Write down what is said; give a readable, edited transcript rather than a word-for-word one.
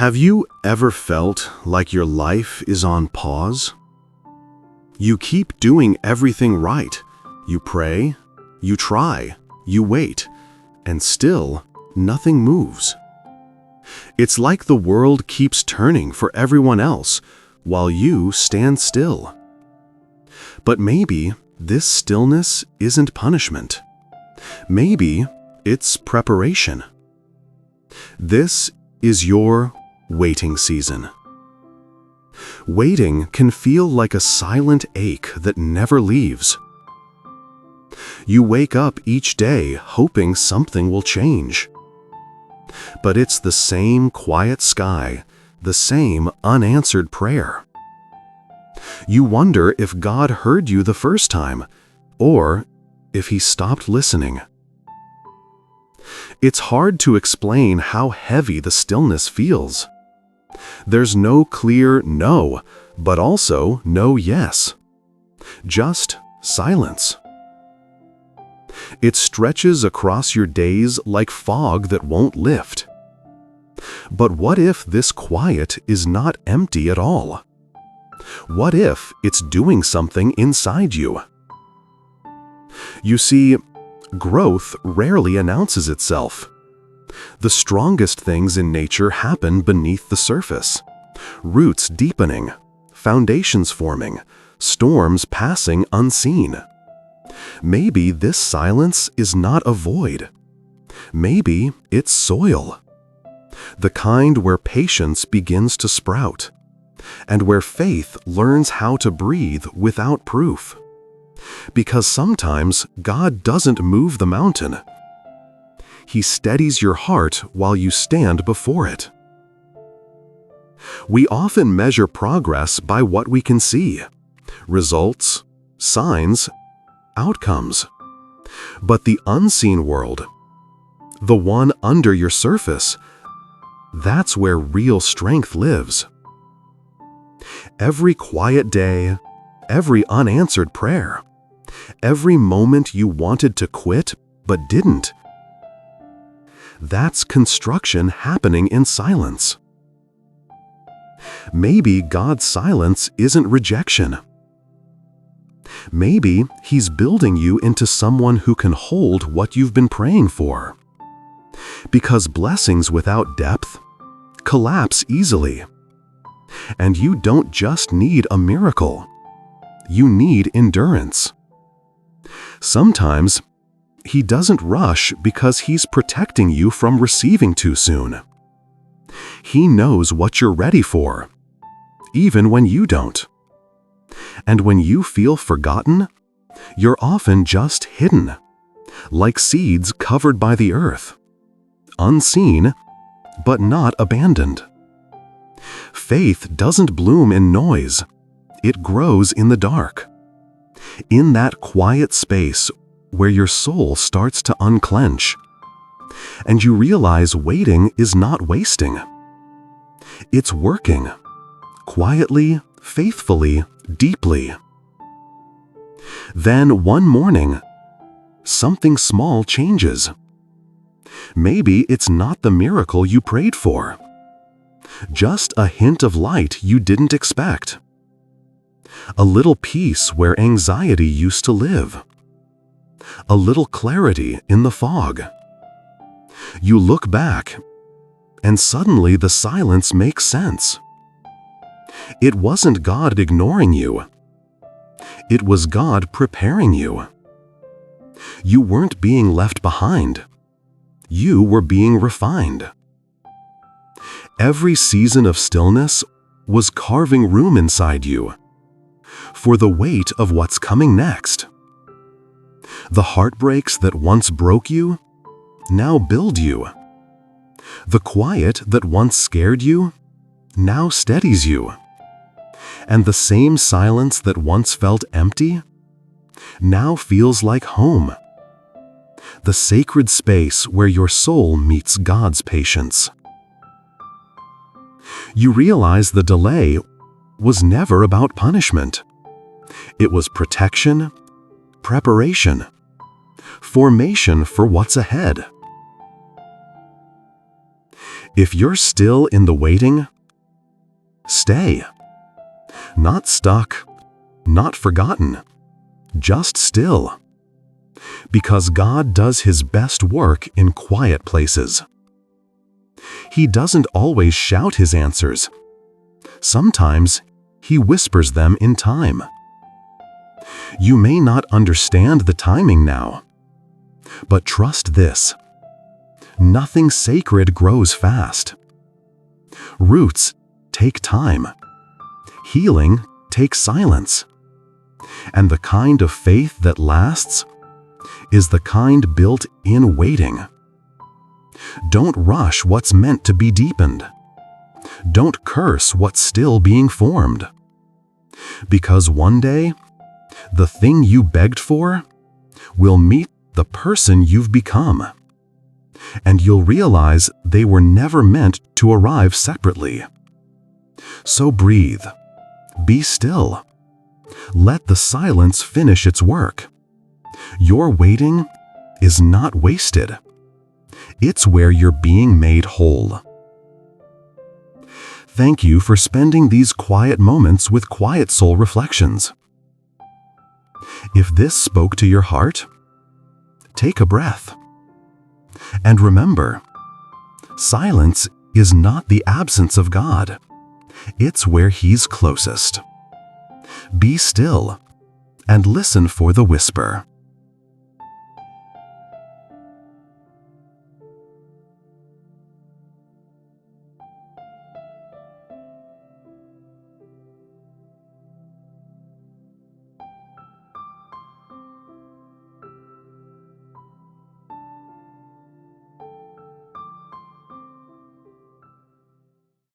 Have you ever felt like your life is on pause? You keep doing everything right. You pray, you try, you wait, and still nothing moves. It's like the world keeps turning for everyone else while you stand still. But maybe this stillness isn't punishment. Maybe it's preparation. This is your waiting season. Waiting can feel like a silent ache that never leaves. You wake up each day hoping something will change. But it's the same quiet sky, the same unanswered prayer. You wonder if God heard you the first time, or if He stopped listening. It's hard to explain how heavy the stillness feels. There's no clear no, but also no yes. Just silence. It stretches across your days like fog that won't lift. But what if this quiet is not empty at all? What if it's doing something inside you? You see, growth rarely announces itself. The strongest things in nature happen beneath the surface. Roots deepening, foundations forming, storms passing unseen. Maybe this silence is not a void. Maybe it's soil. The kind where patience begins to sprout, and where faith learns how to breathe without proof. Because sometimes God doesn't move the mountain. He steadies your heart while you stand before it. We often measure progress by what we can see: results, signs, outcomes. But the unseen world, the one under your surface, that's where real strength lives. Every quiet day, every unanswered prayer, every moment you wanted to quit but didn't, that's construction happening in silence. Maybe God's silence isn't rejection. Maybe He's building you into someone who can hold what you've been praying for. Because blessings without depth collapse easily. And you don't just need a miracle. You need endurance. Sometimes He doesn't rush because He's protecting you from receiving too soon. He knows what you're ready for, even when you don't. And when you feel forgotten, you're often just hidden, like seeds covered by the earth, unseen, but not abandoned. Faith doesn't bloom in noise. It grows in the dark, in that quiet space where your soul starts to unclench, and you realize waiting is not wasting. It's working, quietly, faithfully, deeply. Then one morning, something small changes. Maybe it's not the miracle you prayed for, just a hint of light you didn't expect. A little peace where anxiety used to live. A little clarity in the fog. You look back, and suddenly the silence makes sense. It wasn't God ignoring you. It was God preparing you. You weren't being left behind. You were being refined. Every season of stillness was carving room inside you for the weight of what's coming next. The heartbreaks that once broke you now build you. The quiet that once scared you now steadies you. And the same silence that once felt empty now feels like home. The sacred space where your soul meets God's patience. You realize the delay was never about punishment. It was protection, preparation, formation for what's ahead. If you're still in the waiting, stay. Not stuck, not forgotten, just still. Because God does His best work in quiet places. He doesn't always shout His answers. Sometimes He whispers them in time. You may not understand the timing now, but trust this: nothing sacred grows fast. Roots take time. Healing takes silence. And the kind of faith that lasts is the kind built in waiting. Don't rush what's meant to be deepened. Don't curse what's still being formed. Because one day, the thing you begged for will meet the person you've become. And you'll realize they were never meant to arrive separately. So breathe. Be still. Let the silence finish its work. Your waiting is not wasted. It's where you're being made whole. Thank you for spending these quiet moments with Quiet Soul Reflections. If this spoke to your heart, take a breath. And remember, silence is not the absence of God. It's where He's closest. Be still and listen for the whisper.